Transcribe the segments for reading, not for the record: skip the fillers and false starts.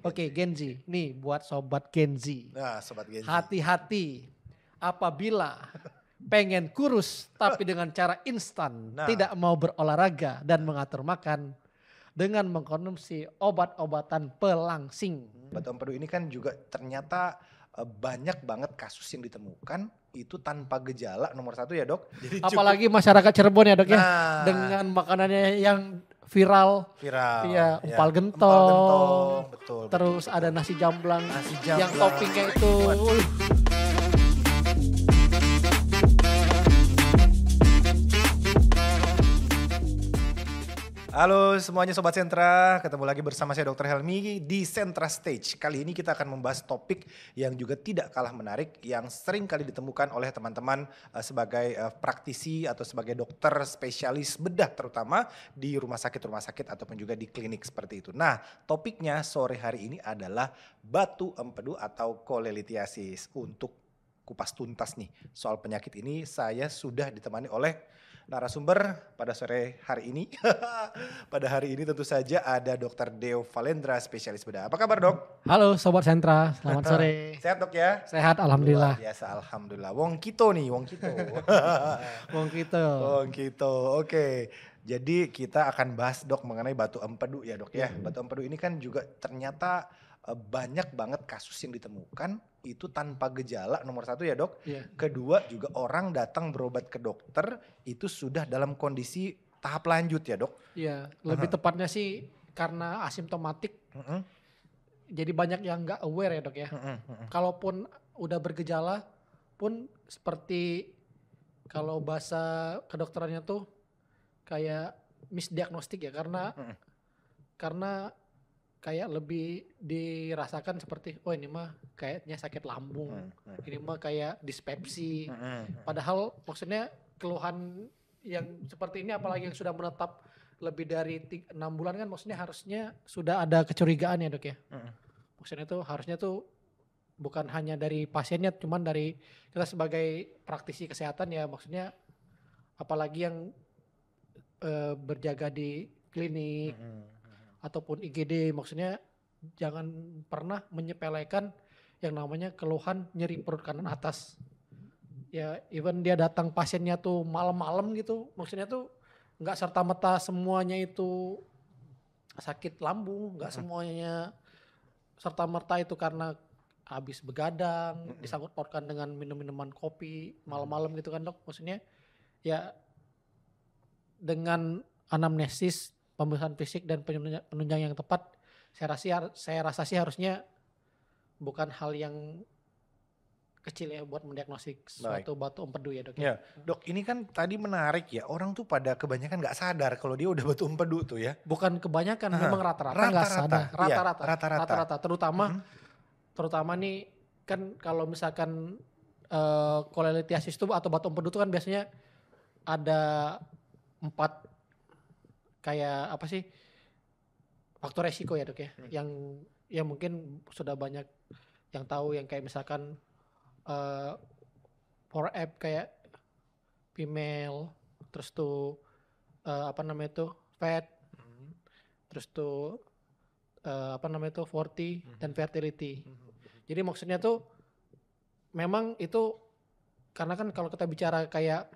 Oke, Gen Z. Nih buat sobat Gen Z. Nah, sobat Gen Z. Hati-hati apabila pengen kurus tapi dengan cara instan, Nah. tidak mau berolahraga dan mengatur makan dengan mengkonsumsi obat-obatan pelangsing. Batu empedu ini kan juga ternyata banyak banget kasus yang ditemukan itu tanpa gejala nomor 1 ya dok. Jadi Apalagi masyarakat Cirebon ya dok ya, Nah. dengan makanannya yang viral. viral. Iya, empal Empal gentong. gentong, betul. Terus betul. ada nasi jamblang, Nasi yang jamblang. toppingnya itu. Halo semuanya Sobat Sentra, ketemu lagi bersama saya Dr. Helmi di Sentra Stage. Kali ini kita akan membahas topik yang juga tidak kalah menarik, yang sering kali ditemukan oleh teman-teman sebagai praktisi atau sebagai dokter spesialis bedah terutama di rumah sakit ataupun juga di klinik seperti itu. Nah, topiknya sore hari ini adalah batu empedu atau kolelithiasis. Untuk kupas tuntas nih soal penyakit ini, saya sudah ditemani oleh narasumber pada sore hari ini. Pada hari ini tentu saja ada Dr. Deo Valendra, spesialis bedah. Apa kabar dok? Halo Sobat Sentra, selamat sore. Sehat dok ya? Sehat alhamdulillah. Luar biasa alhamdulillah. Wong Kito nih, Wong Kito. Wong gitu. Wong Kito, oke. Jadi kita akan bahas dok mengenai batu empedu ya dok ya. Batu empedu ini kan juga ternyata banyak banget kasus yang ditemukan itu tanpa gejala nomor 1 ya dok. Iya. Kedua juga orang datang berobat ke dokter itu sudah dalam kondisi tahap lanjut ya dok. Iya, lebih tepatnya sih karena asimptomatik. Jadi banyak yang nggak aware ya dok ya. Kalaupun udah bergejala pun seperti kalau bahasa kedokterannya tuh kayak misdiagnostik ya, karena kayak lebih dirasakan seperti oh ini mah kayaknya sakit lambung, ini mah kayak dispepsi. Padahal maksudnya keluhan yang seperti ini apalagi yang sudah menetap lebih dari 6 bulan kan maksudnya harusnya sudah ada kecurigaan ya dok ya. Maksudnya tuh harusnya tuh bukan hanya dari pasiennya, cuman dari kita sebagai praktisi kesehatan ya, maksudnya apalagi yang berjaga di klinik ataupun IGD, maksudnya jangan pernah menyepelekan yang namanya keluhan nyeri perut kanan atas. Ya even dia datang pasiennya tuh malam-malam gitu, maksudnya tuh nggak serta-merta semuanya itu sakit lambung, nggak semuanya serta-merta itu karena habis begadang, disangkut pautkan dengan minum-minuman kopi malam-malam gitu kan dok. Maksudnya ya dengan anamnesis, pemeriksaan fisik dan penunjang yang tepat, saya rasa sih harusnya bukan hal yang kecil ya buat mendiagnosis suatu batu empedu ya dok. Ya dok, ini kan tadi menarik ya, orang tuh pada kebanyakan nggak sadar kalau dia udah batu empedu tuh ya. Bukan kebanyakan, memang rata-rata nggak sadar. Rata-rata. Terutama nih kan kalau misalkan kolelithiasis itu atau batu empedu itu kan biasanya ada 4 kayak apa sih faktor resiko ya dok ya, yang mungkin sudah banyak yang tahu, yang kayak misalkan 4F kayak female, terus tuh fat, terus tuh 40 dan fertility. Jadi maksudnya tuh memang itu karena kan kalau kita bicara kayak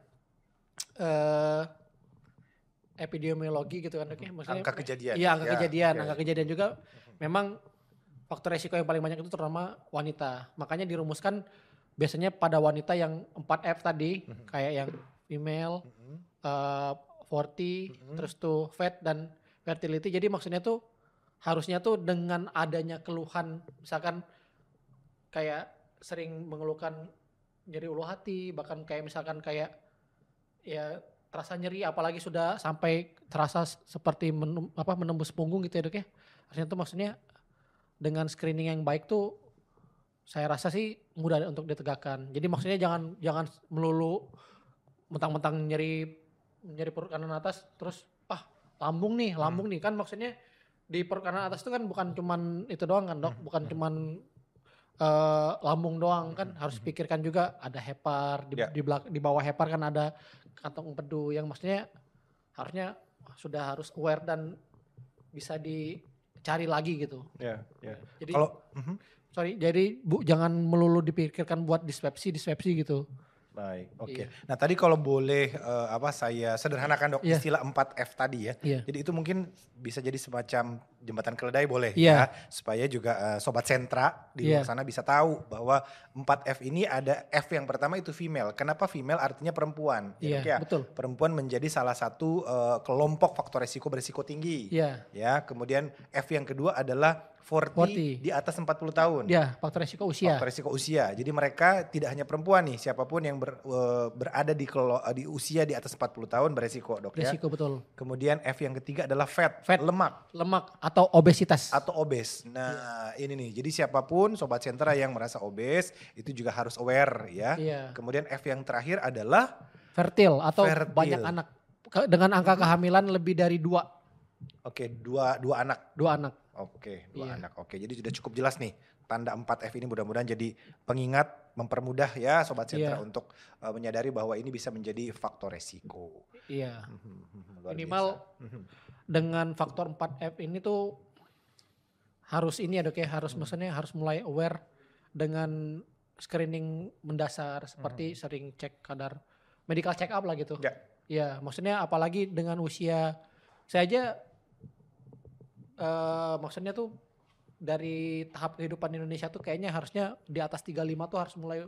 epidemiologi gitu kan, maksudnya Angka kejadian. Iya, angka kejadian juga memang faktor resiko yang paling banyak itu terutama wanita. Makanya dirumuskan biasanya pada wanita yang 4F tadi, kayak yang female, 40, terus tuh fat dan fertility. Jadi maksudnya tuh harusnya tuh dengan adanya keluhan misalkan kayak sering mengeluhkan nyeri ulu hati, bahkan kayak misalkan kayak ya terasa nyeri, apalagi sudah sampai terasa seperti menembus punggung gitu ya dok ya. Harusnya tuh maksudnya dengan screening yang baik tuh saya rasa sih mudah untuk ditegakkan. Jadi maksudnya jangan melulu mentang-mentang nyeri perut kanan atas terus lambung nih kan, maksudnya di perut kanan atas itu kan bukan cuman itu doang kan dok, bukan cuman lambung doang kan, harus pikirkan juga ada hepar di bawah hepar kan ada kantong empedu, yang maksudnya harusnya sudah harus aware dan bisa cari lagi gitu. Ya, ya. Jadi Kalau jadi jangan melulu dipikirkan buat dispepsi gitu. baik, oke. Iya. Nah tadi kalau boleh saya sederhanakan dok Iya. istilah 4F tadi ya. Iya. Jadi itu mungkin bisa jadi semacam jembatan keledai boleh Iya. ya. Supaya juga sobat sentra di Iya. luar sana bisa tahu bahwa 4F ini ada F yang pertama itu female. Kenapa female artinya perempuan. Iya, Dok ya? betul. Perempuan menjadi salah satu kelompok faktor berisiko tinggi. Iya. Ya, kemudian F yang kedua adalah 40 di atas 40 tahun. Ya, faktor resiko usia. Faktor resiko usia. Jadi mereka tidak hanya perempuan nih, siapapun yang berada di usia di atas 40 tahun beresiko, Dok ya. Resiko betul. Kemudian F yang ketiga adalah fat, lemak. Lemak atau obesitas. Atau obes. Nah, ini nih. Jadi siapapun sobat sentra yang merasa obes itu juga harus aware ya. Iya. Kemudian F yang terakhir adalah fertil atau fertil. banyak anak. Dengan angka kehamilan lebih dari 2. Oke, dua anak. 2 anak. Oke, 2 anak. Oke, jadi sudah cukup jelas nih. Tanda 4F ini mudah-mudahan jadi pengingat, mempermudah ya Sobat Sentra untuk menyadari bahwa ini bisa menjadi faktor resiko. Iya. Luar Minimal biasa. dengan faktor 4F ini tuh harus ini ya dok ya, harus maksudnya harus mulai aware dengan screening mendasar seperti sering cek kadar medical check up lah gitu. Ya. Ya, maksudnya apalagi dengan usia saya aja maksudnya tuh dari tahap kehidupan Indonesia tuh kayaknya harusnya di atas 35 tuh harus mulai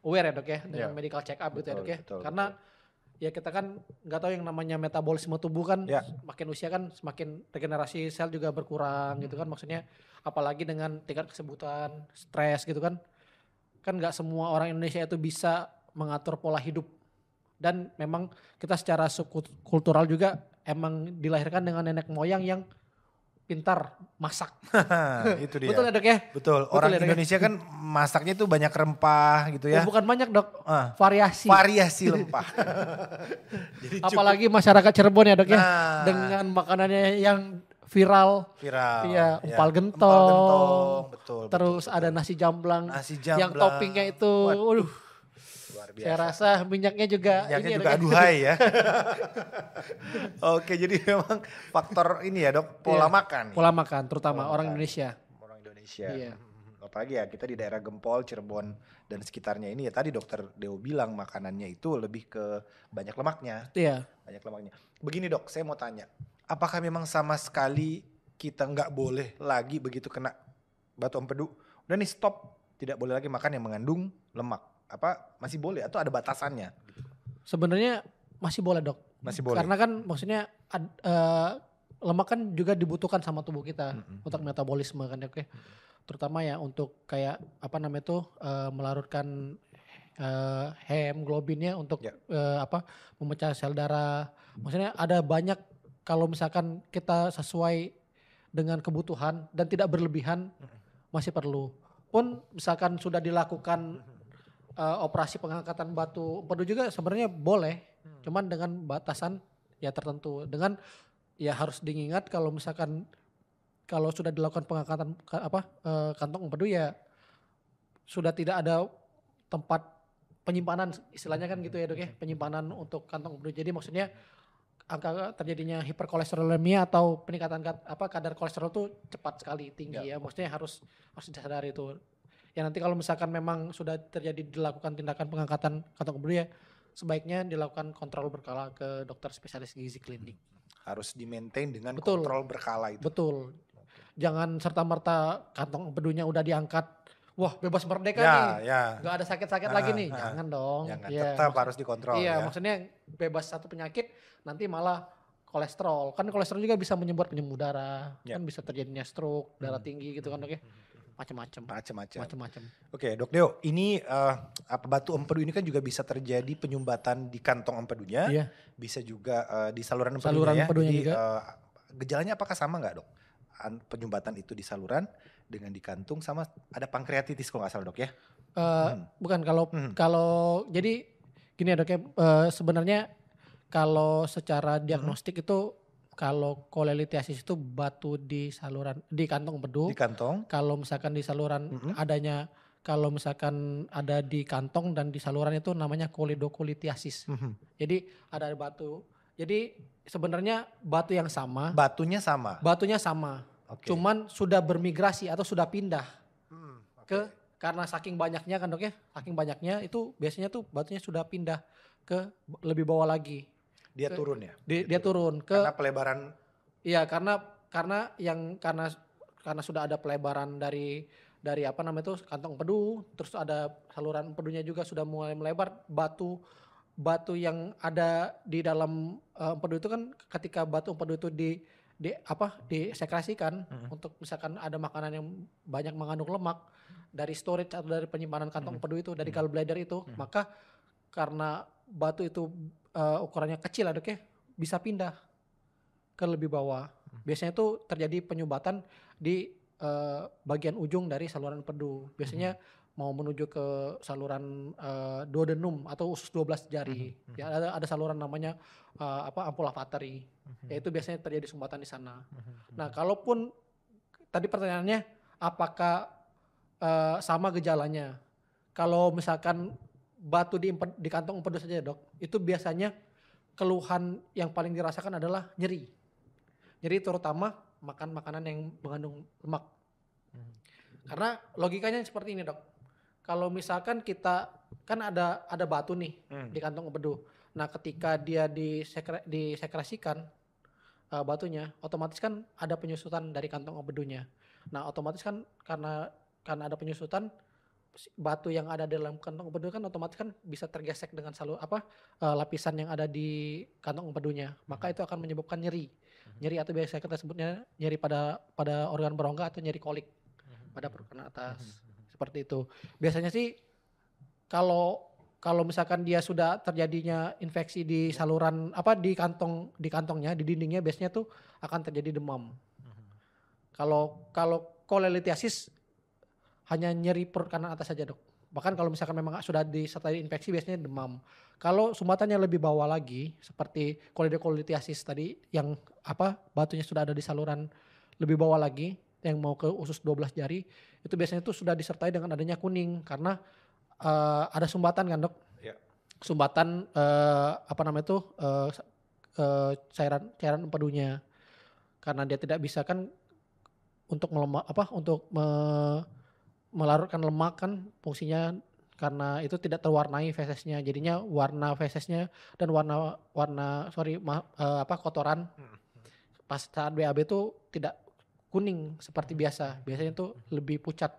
aware ya dok ya dengan medical check up gitu ya dok ya. Karena ya kita kan nggak tahu yang namanya metabolisme tubuh kan makin usia kan semakin regenerasi sel juga berkurang gitu kan, maksudnya apalagi dengan tingkat kesebutan, stres gitu kan nggak semua orang Indonesia itu bisa mengatur pola hidup, dan memang kita secara subkultural juga emang dilahirkan dengan nenek moyang yang pintar masak. Itu dia. Betul ya dok ya? Betul. Orang ya, Indonesia kan masaknya tuh banyak rempah gitu ya. Bukan banyak dok, variasi. Variasi rempah. Jadi apalagi masyarakat Cirebon ya dok ya, dengan makanannya yang viral. Iya, empal gentong. Betul. Terus ada nasi jamblang. Yang toppingnya itu, biasa. Saya rasa minyaknya juga aduhai ya. Oke, jadi memang faktor ini ya dok, pola makan. Pola makan, terutama orang Indonesia. Orang Indonesia. Iya. Apalagi ya kita di daerah Gempol, Cirebon dan sekitarnya ini ya tadi dokter Deo bilang makanannya itu lebih ke banyak lemaknya. Iya. Banyak lemaknya. Begini dok, saya mau tanya, apakah memang sama sekali kita nggak boleh lagi begitu kena batu empedu, udah nih stop, tidak boleh lagi makan yang mengandung lemak? Apa masih boleh atau ada batasannya? Sebenarnya masih boleh dok. Masih boleh. Karena kan maksudnya lemak kan juga dibutuhkan sama tubuh kita untuk metabolisme kan ya, oke. Terutama ya untuk kayak apa namanya tuh melarutkan hemoglobinnya untuk memecah sel darah. Maksudnya ada banyak, kalau misalkan kita sesuai dengan kebutuhan dan tidak berlebihan masih perlu. Pun misalkan sudah dilakukan operasi pengangkatan batu empedu juga sebenarnya boleh, cuman dengan batasan ya tertentu. Dengan ya harus diingat kalau misalkan kalau sudah dilakukan pengangkatan kantong empedu ya sudah tidak ada tempat penyimpanan, istilahnya kan gitu ya dok ya, penyimpanan untuk kantong empedu. Jadi maksudnya angka terjadinya hiperkolesterolemia atau peningkatan kadar kolesterol tuh cepat sekali tinggi ya. Maksudnya harus disadari itu. Ya nanti kalau misalkan memang sudah terjadi dilakukan tindakan pengangkatan kantong empedu ya sebaiknya dilakukan kontrol berkala ke dokter spesialis gizi klinik. Harus di-maintain dengan kontrol berkala itu. Betul. Jangan serta-merta kantong empedunya udah diangkat, wah bebas merdeka nih, gak ada sakit-sakit lagi nih. Jangan dong. Jangan, tetap harus dikontrol. Iya, maksudnya bebas satu penyakit nanti malah kolesterol. Kan kolesterol juga bisa menyebabkan penyembuh darah, kan bisa terjadinya stroke, darah tinggi gitu kan dok ya. Macam-macam. Oke, Dok Deo, ini batu empedu ini kan juga bisa terjadi penyumbatan di kantong empedunya, bisa juga di saluran empedunya. Jadi juga. Gejalanya apakah sama nggak dok? Penyumbatan itu di saluran dengan di kantung, sama ada pankreatitis kalau nggak salah dok ya? Bukan, kalau jadi gini ya dok ya, sebenarnya kalau secara diagnostik itu kalau kolelitiasis itu batu di saluran, di kantong empedu. Di kantong. Kalau misalkan di saluran adanya, kalau misalkan ada di kantong dan di saluran itu namanya kolidokolitiasis. Jadi ada batu. Jadi sebenarnya batu yang sama. Batunya sama. Cuman sudah bermigrasi atau sudah pindah ke, Oke. karena saking banyaknya kan dok ya, saking banyaknya itu biasanya tuh batunya sudah pindah ke lebih bawah lagi. Dia turun ya? Dia turun ke, Karena pelebaran. iya karena sudah ada pelebaran dari apa namanya itu kantong empedu, terus ada saluran empedunya juga sudah mulai melebar. Batu yang ada di dalam empedu itu kan, ketika batu empedu itu disekresikan untuk misalkan ada makanan yang banyak mengandung lemak dari storage atau dari penyimpanan kantong empedu itu, dari gallbladder itu, maka karena batu itu ukurannya kecil dok ya, bisa pindah ke lebih bawah. Biasanya itu terjadi penyumbatan di bagian ujung dari saluran empedu. Biasanya mau menuju ke saluran duodenum atau usus 12 jari. Ya, ada saluran namanya ampulla vateri. Yaitu biasanya terjadi sumbatan di sana. Nah, kalaupun tadi pertanyaannya apakah sama gejalanya? Kalau misalkan batu di kantong empedu saja dok, itu biasanya keluhan yang paling dirasakan adalah nyeri. Nyeri terutama makan makanan yang mengandung lemak. Karena logikanya seperti ini dok. Kalau misalkan kita kan ada batu nih di kantong empedu. Nah, ketika dia disekresikan batunya, otomatis kan ada penyusutan dari kantong empedunya. Nah, otomatis kan karena ada penyusutan, batu yang ada dalam kantong empedu kan otomatis kan bisa tergesek dengan lapisan yang ada di kantong empedunya. Maka itu akan menyebabkan nyeri. Nyeri atau biasa kita sebutnya nyeri pada organ berongga atau nyeri kolik pada perut atas. Seperti itu. Biasanya sih kalau misalkan dia sudah terjadinya infeksi di saluran di kantongnya, di dindingnya, biasanya tuh akan terjadi demam. Kalau kolelitiasis hanya nyeri perut kanan atas saja dok. Bahkan kalau misalkan memang sudah disertai infeksi biasanya demam. Kalau sumbatan yang lebih bawah lagi seperti kolelitiasis tadi yang batunya sudah ada di saluran lebih bawah lagi yang mau ke usus 12 jari, itu biasanya itu sudah disertai dengan adanya kuning karena ada sumbatan kan dok. Ya. Sumbatan cairan empedunya. Karena dia tidak bisa kan untuk melarutkan lemak kan fungsinya, karena itu tidak terwarnai fesesnya, jadinya warna fesesnya dan kotoran pas saat BAB itu tidak kuning seperti biasa. Biasanya itu lebih pucat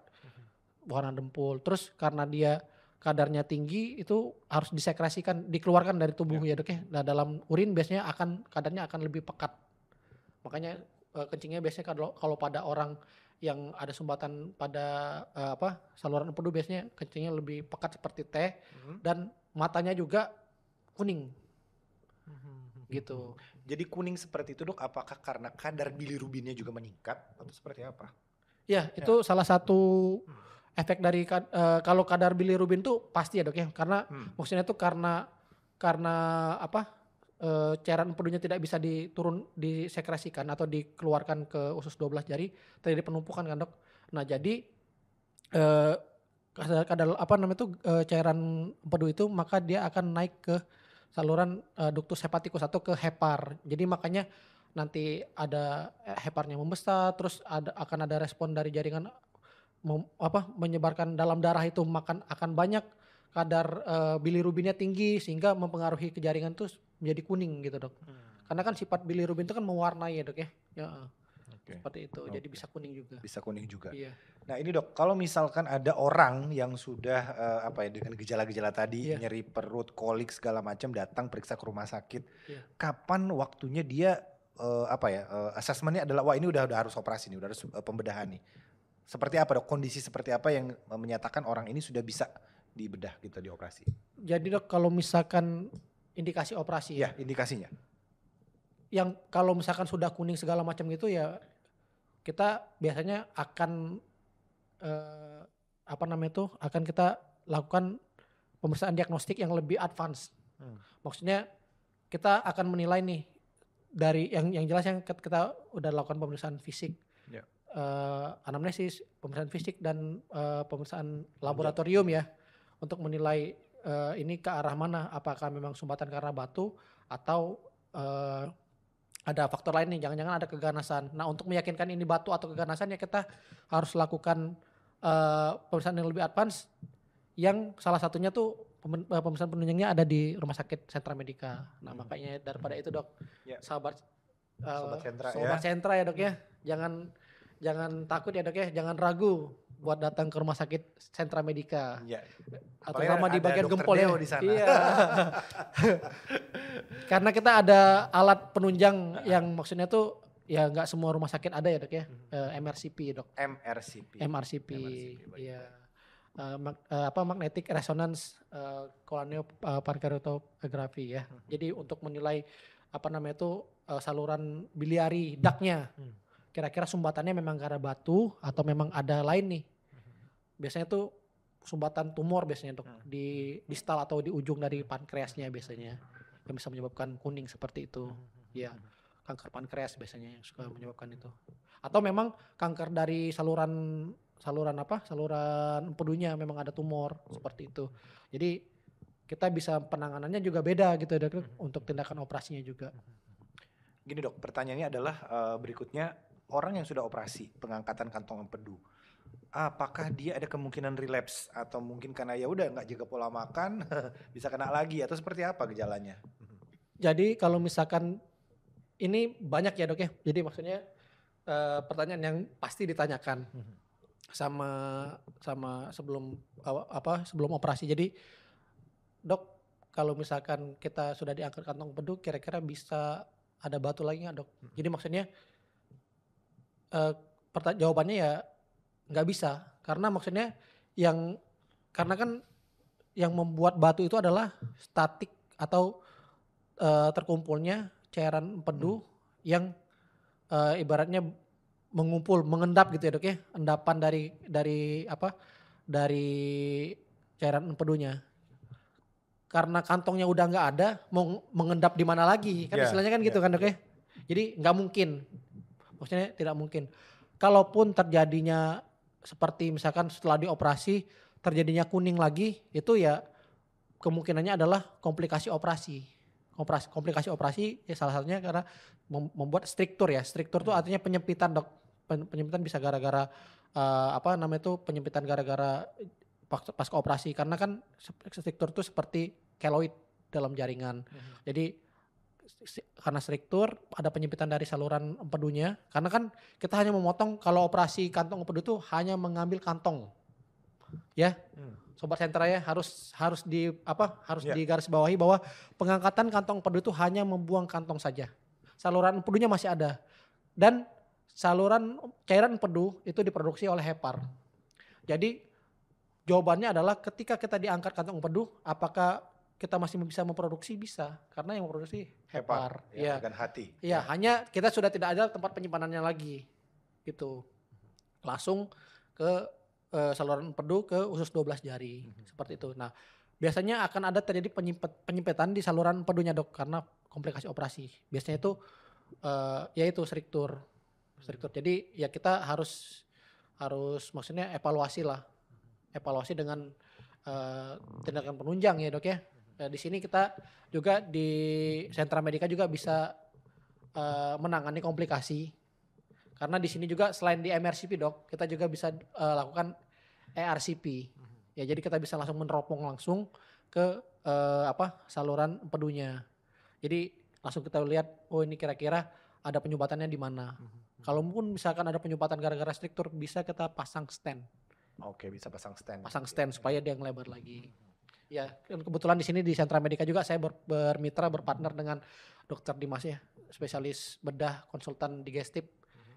warna dempul. Terus karena dia kadarnya tinggi itu harus disekresikan, dikeluarkan dari tubuh ya dok ya. Nah, dalam urin biasanya kadarnya akan lebih pekat. Makanya kencingnya biasanya kalau pada orang yang ada sumbatan pada saluran empedu biasanya kencingnya lebih pekat seperti teh dan matanya juga kuning. Gitu. Jadi kuning seperti itu dok, apakah karena kadar bilirubinnya juga meningkat atau seperti apa? Ya, itu salah satu efek dari kalau kadar bilirubin tuh pasti ya dok ya, karena maksudnya tuh karena cairan empedunya tidak bisa disekresikan atau dikeluarkan ke usus 12 jari, terjadi penumpukan kan dok. Nah, jadi kadar cairan empedu itu maka dia akan naik ke saluran ductus hepaticus atau ke hepar. Jadi makanya nanti ada heparnya membesar, terus akan ada respon dari jaringan menyebarkan dalam darah itu, akan banyak kadar bilirubinnya tinggi sehingga mempengaruhi ke jaringan itu menjadi kuning gitu dok. Karena kan sifat bilirubin itu kan mewarnai ya dok ya. Seperti itu. Jadi bisa kuning juga. Bisa kuning juga. Iya. Nah ini dok, kalau misalkan ada orang yang sudah dengan gejala-gejala tadi, nyeri perut, kolik segala macam, datang periksa ke rumah sakit, kapan waktunya dia asesmennya adalah wah ini udah harus operasi nih, udah harus pembedahan nih. Seperti apa dok, kondisi seperti apa yang menyatakan orang ini sudah bisa dibedah gitu, dioperasi? Jadi dok, kalau misalkan indikasi operasi ya indikasinya yang kalau misalkan sudah kuning segala macam gitu ya, kita biasanya akan akan kita lakukan pemeriksaan diagnostik yang lebih advance. Maksudnya kita akan menilai nih dari yang jelas yang kita udah lakukan pemeriksaan fisik, anamnesis, pemeriksaan fisik dan pemeriksaan laboratorium ya, untuk menilai ini ke arah mana, apakah memang sumbatan karena batu atau ada faktor lain nih, jangan-jangan ada keganasan. Nah untuk meyakinkan ini batu atau keganasan ya kita harus lakukan pemeriksaan yang lebih advance, yang salah satunya tuh pemeriksaan penunjangnya ada di Rumah Sakit Sentra Medica. Nah makanya daripada itu dok, sahabat Sobat Sentra ya dok ya, jangan takut ya dok ya, jangan ragu buat datang ke Rumah Sakit Sentra Medica. Ya. Atau sama di bagian gempol ya. Di sana. Iya. Karena kita ada alat penunjang yang maksudnya tuh ya nggak semua rumah sakit ada ya dok ya. MRCP dok. MRCP. Iya. Magnetic Resonance Craniopancreatomografi ya. Jadi untuk menilai saluran biliari ductnya. Kira-kira sumbatannya memang karena batu atau memang ada lain nih. Biasanya tuh sumbatan tumor biasanya dok di distal atau di ujung dari pankreasnya biasanya yang bisa menyebabkan kuning seperti itu. Ya, kanker pankreas biasanya yang suka menyebabkan itu. Atau memang kanker dari saluran empedunya memang ada tumor seperti itu. Jadi kita bisa penanganannya juga beda gitu dok untuk tindakan operasinya juga. Gini dok, pertanyaannya adalah berikutnya, orang yang sudah operasi pengangkatan kantong empedu, apakah dia ada kemungkinan relapse atau mungkin karena ya udah nggak jaga pola makan bisa kena lagi atau seperti apa gejalanya? Jadi kalau misalkan ini banyak ya dok ya. Jadi maksudnya pertanyaan yang pasti ditanyakan sama sebelum operasi. Jadi dok, kalau misalkan kita sudah diangkat kantong empedu, kira-kira bisa ada batu lagi nggak dok? Jadi maksudnya jawabannya ya nggak bisa, karena maksudnya karena kan yang membuat batu itu adalah statik atau terkumpulnya cairan empedu yang ibaratnya mengendap gitu ya dok ya, endapan dari cairan empedunya. Karena kantongnya udah nggak ada, mau mengendap di mana lagi kan istilahnya kan gitu kan dok ya. Jadi nggak mungkin, maksudnya tidak mungkin. Kalaupun terjadinya seperti misalkan setelah dioperasi terjadinya kuning lagi, itu ya kemungkinannya adalah komplikasi operasi. Komplikasi operasi ya salah satunya karena membuat struktur ya. Struktur itu artinya penyempitan dok. Penyempitan bisa gara-gara penyempitan gara-gara pasca operasi, karena kan struktur itu seperti keloid dalam jaringan. Jadi karena struktur ada penyempitan dari saluran empedunya, karena kan kita hanya memotong, kalau operasi kantong empedu itu hanya mengambil kantong ya. Sobat Sentra ya, harus digarisbawahi bahwa pengangkatan kantong empedu itu hanya membuang kantong saja, saluran empedunya masih ada, dan saluran cairan empedu itu diproduksi oleh hepar. Jadi jawabannya adalah ketika kita diangkat kantong empedu, apakah kita masih bisa memproduksi? Bisa, karena yang memproduksi hepar. Ya, organ hati. Iya, hanya kita sudah tidak ada tempat penyimpanannya lagi. Gitu. Langsung ke saluran empedu ke usus 12 jari. Seperti itu. Nah, biasanya akan ada terjadi penyempitan di saluran empedunya dok, karena komplikasi operasi. Biasanya itu yaitu struktur. Jadi ya kita harus maksudnya evaluasi dengan tindakan penunjang ya dok ya. Nah, di sini kita juga di Sentra Medica juga bisa menangani komplikasi, karena di sini juga selain di MRCP dok, kita juga bisa lakukan ERCP. Ya jadi kita bisa langsung meneropong langsung ke saluran empedunya. Jadi langsung kita lihat, oh ini kira-kira ada penyumbatannya di mana. Kalaupun misalkan ada penyumbatan gara-gara struktur, bisa kita pasang stent. Oke, bisa pasang stent. Pasang stent supaya dia ngelebar lagi. Ya, kebetulan di sini di Sentra Medica juga saya berpartner dengan Dokter Dimas ya, spesialis bedah, konsultan digestif.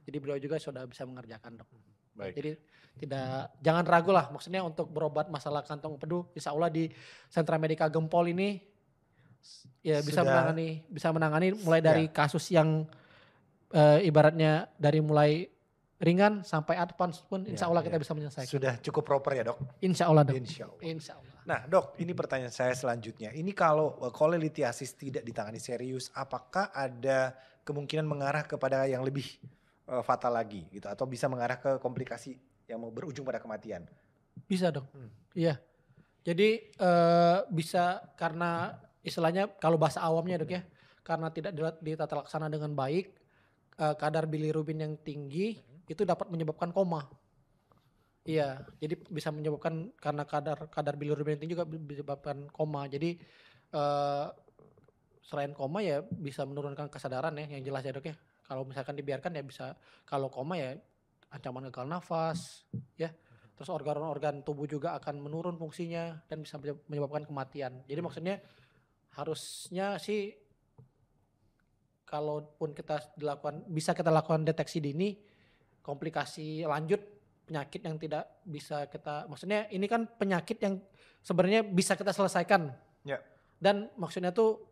Jadi beliau juga sudah bisa mengerjakan dok. Baik. Jadi jangan ragu lah, maksudnya untuk berobat masalah kantong empedu, insya Allah di Sentra Medica Gempol ini ya bisa menangani mulai dari kasus yang ibaratnya dari mulai ringan sampai advance pun insya Allah kita bisa menyelesaikan. Sudah cukup proper ya dok? Insya Allah dok. Insya Allah. Nah dok, ini pertanyaan saya selanjutnya. Ini kalau kolelitiasis tidak ditangani serius, apakah ada kemungkinan mengarah kepada yang lebih fatal lagi gitu, atau bisa mengarah ke komplikasi yang mau berujung pada kematian? Bisa dok. Iya. Jadi bisa, karena istilahnya kalau bahasa awamnya dok ya, karena tidak ditata laksana dengan baik, kadar bilirubin yang tinggi itu dapat menyebabkan koma. Iya, jadi bisa menyebabkan karena kadar bilirubin yang tinggi juga menyebabkan koma. Jadi selain koma ya bisa menurunkan kesadaran ya, yang jelas ya dok ya. Kalau misalkan dibiarkan ya bisa, kalau koma ya ancaman gagal nafas ya. Terus organ-organ tubuh juga akan menurun fungsinya dan bisa menyebabkan kematian. Jadi maksudnya harusnya sih kalaupun bisa kita lakukan deteksi dini, komplikasi lanjut penyakit yang tidak bisa maksudnya ini kan penyakit yang sebenarnya bisa kita selesaikan. Ya. Dan maksudnya tuh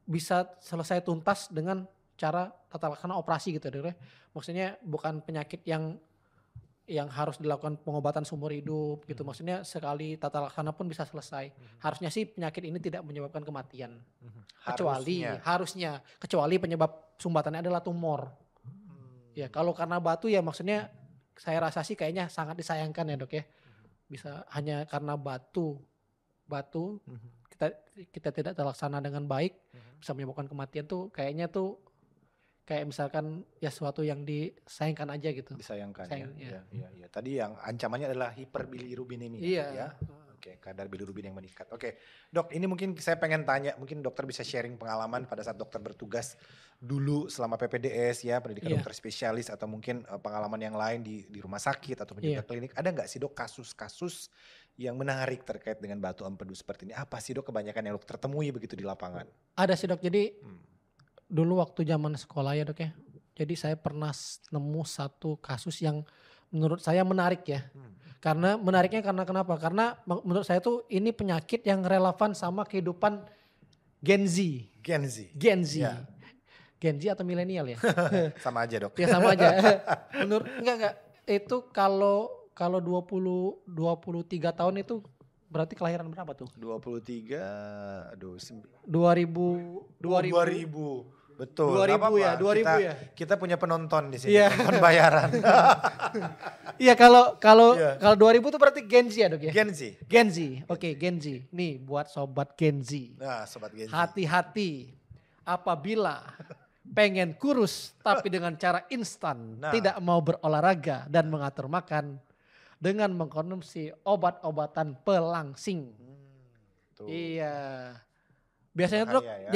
bisa selesai tuntas dengan cara tata laksana operasi gitu deh. Maksudnya bukan penyakit yang harus dilakukan pengobatan seumur hidup gitu. Maksudnya sekali tata laksana pun bisa selesai. Harusnya sih penyakit ini tidak menyebabkan kematian. Kecuali penyebab sumbatannya adalah tumor. Ya kalau karena batu ya maksudnya saya rasa sih kayaknya sangat disayangkan ya dok ya. Bisa hanya karena batu kita tidak terlaksana dengan baik bisa menyebabkan kematian tuh kayaknya tuh kayak misalkan ya sesuatu yang disayangkan aja gitu. Disayangkan ya. Tadi yang ancamannya adalah hiperbilirubinemia ya. Oke, kadar bilirubin yang meningkat. Oke, dok, ini mungkin saya pengen tanya, mungkin dokter bisa sharing pengalaman pada saat dokter bertugas dulu selama PPDS ya, pendidikan dokter spesialis atau mungkin pengalaman yang lain di rumah sakit atau juga klinik. Ada nggak sih dok kasus-kasus yang menarik terkait dengan batu empedu seperti ini? Apa sih dok kebanyakan yang dokter temui begitu di lapangan? Ada sih dok, jadi dulu waktu zaman sekolah ya dok ya. Jadi saya pernah nemu satu kasus yang menurut saya menarik ya. Karena menariknya karena kenapa? Karena menurut saya tuh ini penyakit yang relevan sama kehidupan Gen Z. Ya. Gen Z atau milenial ya? Sama aja dok. Ya sama aja. Menurut enggak. Itu kalau 23 tahun itu berarti kelahiran berapa tuh? 23, 2000. Betul. 2000 ya, 2000 ya. Kita punya penonton di sini, penonton bayaran. Iya kalau 2000 tuh berarti Gen Z ya dok ya? Gen Z. Oke, Gen Z. Nih buat sobat Gen Z. Nah, sobat Gen Z. Hati-hati apabila pengen kurus tapi dengan cara instan, tidak mau berolahraga dan mengatur makan dengan mengkonsumsi obat-obatan pelangsing. Iya. Biasanya dok, ya.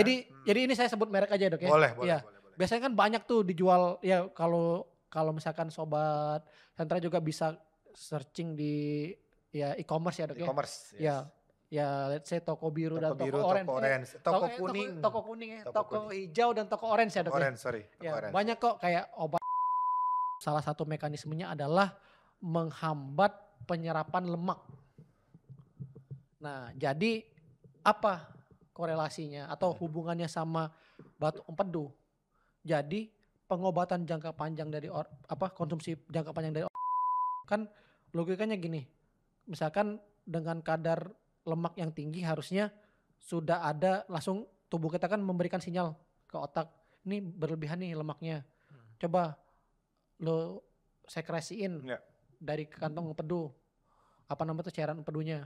jadi ini saya sebut merek aja dok ya. Boleh. Biasanya kan banyak tuh dijual ya kalau misalkan sobat sentra juga bisa searching di ya e-commerce ya dok ya. E-commerce. Ya let's say toko biru dan toko orange. Toko kuning. Toko kuning ya, toko hijau dan toko orange ya dok ya. Orange. Banyak kok kayak obat. Salah satu mekanismenya adalah menghambat penyerapan lemak. Nah, jadi apa korelasinya atau hubungannya sama batu empedu? Jadi pengobatan jangka panjang dari konsumsi jangka panjang dari kan logikanya gini. Misalkan dengan kadar lemak yang tinggi harusnya sudah ada langsung tubuh kita kan memberikan sinyal ke otak, ini berlebihan nih lemaknya. Coba lo sekresiin dari kantong empedu. Apa namanya tuh cairan empedunya.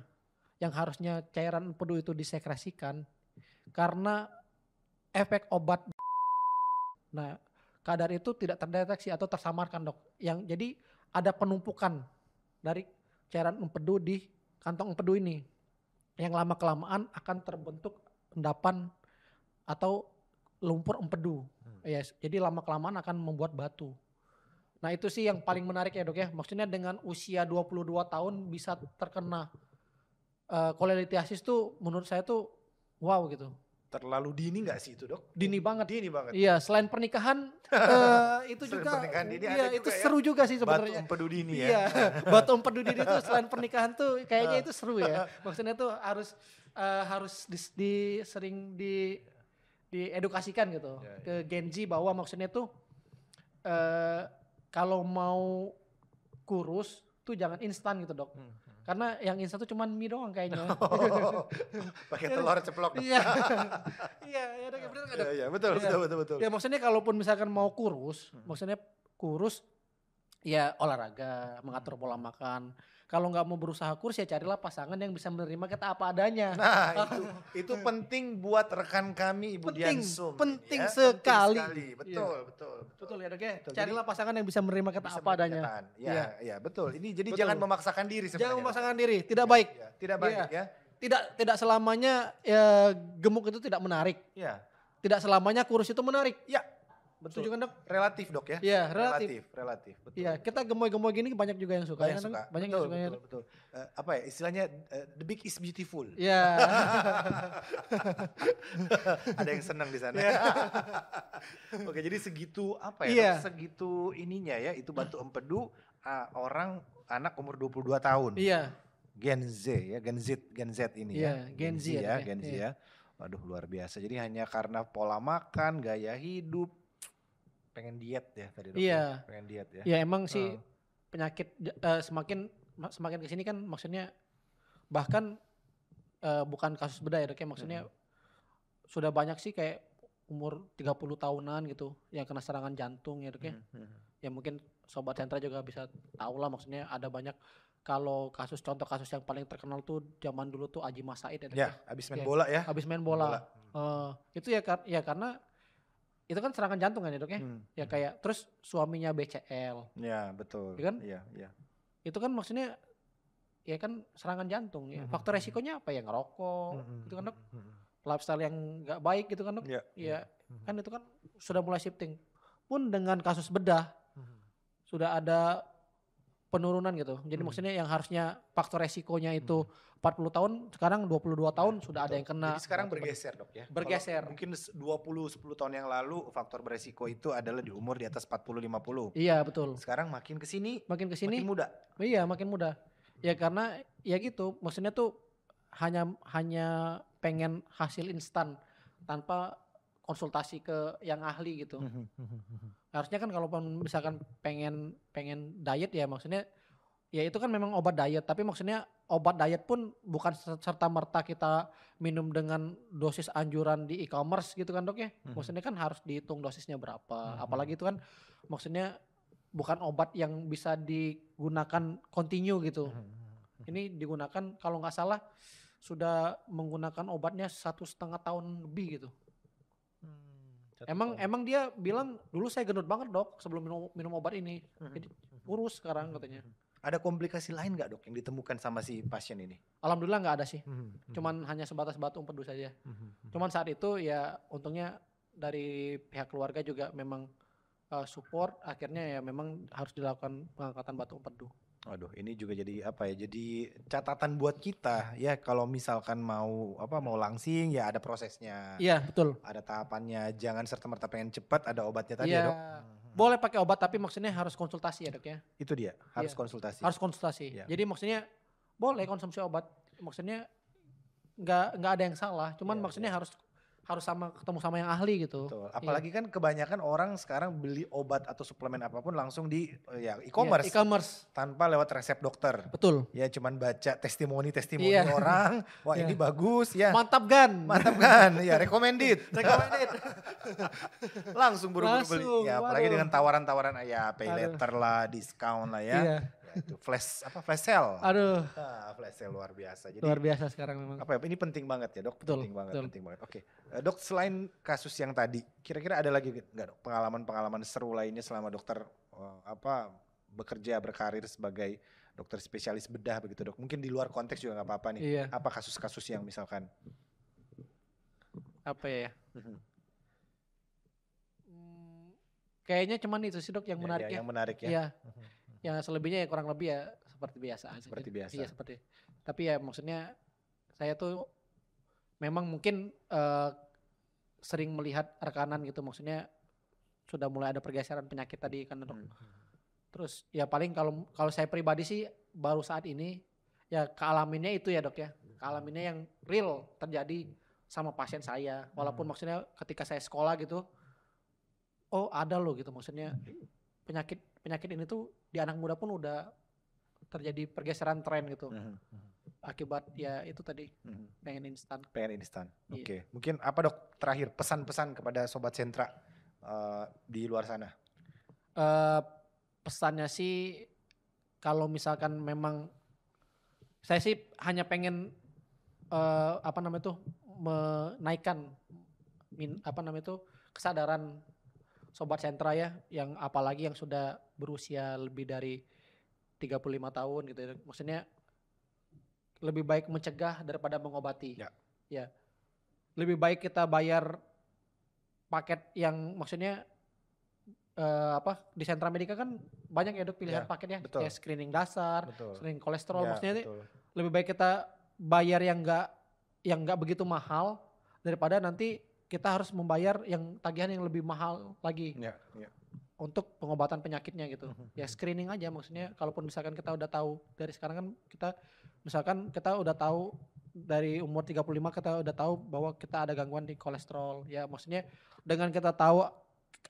Yang harusnya cairan empedu itu disekresikan karena efek obat. Nah, kadar itu tidak terdeteksi atau tersamarkan dok. Yang jadi ada penumpukan dari cairan empedu di kantong empedu ini. Yang lama-kelamaan akan terbentuk endapan atau lumpur empedu. Jadi lama-kelamaan akan membuat batu. Nah itu sih yang paling menarik ya dok ya. Maksudnya dengan usia 22 tahun bisa terkena kolelitiasis tuh menurut saya tuh wow gitu. Terlalu dini gak sih itu dok? Dini banget. Iya, selain pernikahan itu juga itu seru juga sih sebenarnya. Batu empedu dini ya. Iya, batu empedu dini tuh selain pernikahan tuh kayaknya itu seru ya. Maksudnya tuh harus sering diedukasikan gitu ke Gen Z bahwa maksudnya tuh kalau mau kurus tuh jangan instan gitu dok. Karena yang instan tuh cuman mie doang kayaknya. Pakai telur ceplok. Iya, dok, bener nggak dok? Iya, betul. Ya maksudnya kalaupun misalkan mau kurus, ya olahraga, mengatur pola makan. kalau nggak mau berusaha kurs ya carilah pasangan yang bisa menerima kita apa adanya. Nah, itu penting buat rekan kami Ibu Penting, Diansum. penting ya. sekali. Betul, Iya. betul. Betul ya dok ya. Betul. Carilah pasangan yang bisa menerima kita Bisa apa adanya. kenyataan. Ya, betul. Ini jadi Betul. jangan memaksakan diri sebenarnya. Jangan memaksakan diri, tidak baik. Ya, tidak baik ya. Tidak selamanya ya, gemuk itu tidak menarik. Ya. Tidak selamanya kurus itu menarik. Ya. Betul. Setuju kan dok? Relatif dok ya. Iya relatif. Betul. Iya kita gemoy-gemoy gini banyak juga yang suka. Banyak ya, suka. Banyak Betul, yang suka. betul. Apa ya istilahnya the big is beautiful. Iya. Ada yang senang di sana. Oke jadi segitu apa ya Iya. dok? Segitu ininya ya itu batu empedu orang anak umur 22 tahun. Iya. Gen Z ya, Gen Z ini ya. Gen Z ya. Gen Z ya. Waduh luar biasa. Jadi hanya karena pola makan, gaya hidup, pengen diet ya tadi dok. Iya. Pengen diet ya. Ya emang sih penyakit semakin kesini kan maksudnya bahkan bukan kasus bedah ya dok ya maksudnya sudah banyak sih kayak umur 30 tahunan gitu yang kena serangan jantung ya dok ya. Ya mungkin Sobat Sentra juga bisa tahu lah maksudnya ada banyak kalau contoh kasus yang paling terkenal tuh zaman dulu tuh Aji Mas Said ya dok. Ya, habis main bola ya. Habis main bola. Itu ya karena itu kan serangan jantung kan ya dok ya. Ya kayak terus suaminya BCL. Ya betul. Ya kan? Iya. Itu kan maksudnya ya kan serangan jantung ya. Faktor resikonya apa ya ngerokok gitu kan dok. Lifestyle yang nggak baik gitu kan dok. Ya kan itu kan sudah mulai shifting. Pun dengan kasus bedah sudah ada penurunan gitu. Jadi maksudnya yang harusnya faktor resikonya itu 40 tahun, sekarang 22 tahun sudah ada yang kena. Jadi sekarang bergeser dok ya. Bergeser. Kalau mungkin 10 tahun yang lalu faktor beresiko itu adalah di umur di atas 40-50. Iya betul. Sekarang makin kesini makin muda. Iya makin muda. Ya karena ya gitu, maksudnya tuh hanya pengen hasil instan tanpa konsultasi ke yang ahli gitu. Harusnya kan kalau misalkan pengen diet ya maksudnya ya itu kan memang obat diet tapi maksudnya obat diet pun bukan serta merta kita minum dengan dosis anjuran di e-commerce gitu kan dok ya. Maksudnya kan harus dihitung dosisnya berapa. Apalagi itu kan maksudnya bukan obat yang bisa digunakan continue gitu. Ini digunakan kalau nggak salah sudah menggunakan obatnya 1,5 tahun lebih gitu. Emang dia bilang dulu saya gendut banget dok sebelum minum obat ini. Jadi kurus sekarang katanya. Ada komplikasi lain nggak dok yang ditemukan sama si pasien ini? Alhamdulillah nggak ada sih. Cuman hanya sebatas batu empedu saja. Cuman saat itu ya untungnya dari pihak keluarga juga memang support. Akhirnya ya memang harus dilakukan pengangkatan batu empedu. Waduh, ini juga jadi apa ya? Jadi catatan buat kita ya kalau misalkan mau langsing ya ada prosesnya. Iya, betul. Ada tahapannya, jangan serta-merta pengen cepat ada obatnya tadi ya, ya, Dok. Boleh pakai obat tapi maksudnya harus konsultasi ya, Dok ya. Itu dia, harus konsultasi. Harus konsultasi. Ya. Jadi maksudnya boleh konsumsi obat. Maksudnya nggak ada yang salah, cuman maksudnya harus ketemu sama yang ahli gitu. Betul. Apalagi kan kebanyakan orang sekarang beli obat atau suplemen apapun langsung di e-commerce. E-commerce. Tanpa lewat resep dokter. Betul. Ya cuman baca testimoni orang. Wah ini bagus ya. Mantap kan. Ya recommended. Langsung buru-buru beli. Ya apalagi dengan tawaran-tawaran ya pay later lah, diskon lah ya. Iya. Itu flash sale. Aduh. Flash sale luar biasa. Jadi luar biasa sekarang memang. Apa ya? Ini penting banget ya, Dok. Betul, Penting banget. Oke. Dok, selain kasus yang tadi, kira-kira ada lagi nggak Dok pengalaman seru lainnya selama dokter bekerja berkarir sebagai dokter spesialis bedah begitu, Dok? Mungkin di luar konteks juga nggak apa-apa nih. Iya. Apa kasus-kasus yang misalkan apa ya? Kayaknya cuman itu sih, Dok, yang menarik ya. Yang menarik ya. Iya. Ya selebihnya ya kurang lebih ya seperti biasa aja. Seperti biasa. Iya seperti. Tapi ya maksudnya saya tuh memang mungkin sering melihat rekanan gitu, maksudnya sudah mulai ada pergeseran penyakit tadi kan, Dok. Terus ya paling kalau saya pribadi sih baru saat ini ya kealaminnya itu ya, Dok ya. Kealaminnya yang real terjadi sama pasien saya. Walaupun maksudnya ketika saya sekolah gitu, oh ada loh gitu, maksudnya penyakit ini tuh di anak muda pun udah terjadi pergeseran tren gitu. Akibat ya itu tadi pengen instan. Oke. Mungkin apa, Dok, terakhir pesan-pesan kepada Sobat Sentra di luar sana? Pesannya sih kalau misalkan memang Saya sih hanya pengen menaikkan kesadaran sobat sentra ya, yang apalagi yang sudah berusia lebih dari 35 tahun gitu ya. Maksudnya lebih baik mencegah daripada mengobati. Ya. Lebih baik kita bayar paket yang maksudnya di sentra medika kan banyak ya dok pilihan paketnya, kayak screening dasar, screening kolesterol, maksudnya lebih baik kita bayar yang enggak begitu mahal daripada nanti kita harus membayar yang tagihan yang lebih mahal lagi untuk pengobatan penyakitnya gitu. Ya screening aja, maksudnya kalaupun misalkan kita udah tahu dari sekarang kan kita udah tahu dari umur 35 kita udah tahu bahwa kita ada gangguan di kolesterol. Ya maksudnya dengan kita tahu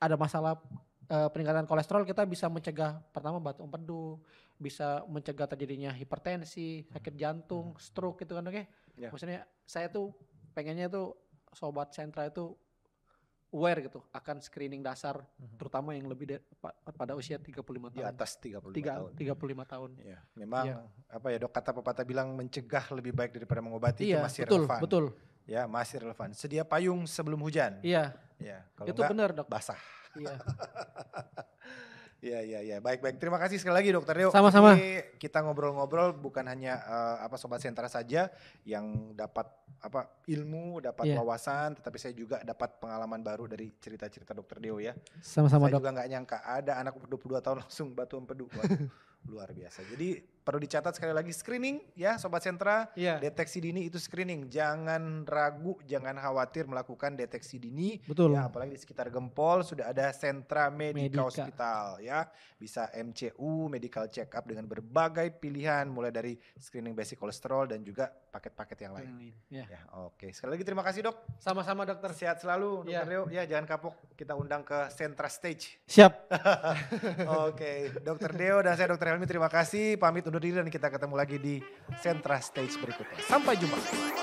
ada masalah peningkatan kolesterol, kita bisa mencegah pertama batu empedu, bisa mencegah terjadinya hipertensi, sakit jantung, stroke gitu kan oke. Maksudnya saya tuh pengennya tuh sobat sentra itu aware gitu akan screening dasar, terutama yang lebih pada usia 35 tahun. Di atas 35 tahun. 35 tahun. Ya, memang apa ya dok, kata pepatah bilang mencegah lebih baik daripada mengobati, itu masih relevan. Betul. Ya, masih relevan. Sedia payung sebelum hujan. Iya. Ya, kalau itu benar dok. Basah. Iya. Iya. Baik. Terima kasih sekali lagi Dokter Deo. Sama-sama. Ini kita ngobrol-ngobrol bukan hanya sobat sentra saja yang dapat ilmu, dapat wawasan, tetapi saya juga dapat pengalaman baru dari cerita-cerita Dokter Deo ya. Sama-sama saya dok. Juga nggak nyangka ada anak 22 tahun langsung batu empedu. Luar biasa. Jadi perlu dicatat sekali lagi, screening ya sobat sentra, deteksi dini itu screening. Jangan ragu, jangan khawatir melakukan deteksi dini. Betul. Ya, apalagi di sekitar Gempol sudah ada Sentra Medika Hospital ya. Bisa MCU, medical check up dengan berbagai pilihan mulai dari screening basic kolesterol dan juga paket-paket yang lain. Ya, oke. Sekali lagi terima kasih dok. Sama-sama dokter. Sehat selalu Dokter Deo. Ya, jangan kapok, kita undang ke Sentra Stage. Siap. Oke, Dokter Deo dan saya Dokter Helmi terima kasih. Pamit undur diri dan kita ketemu lagi di Sentra Stage berikutnya. Sampai jumpa.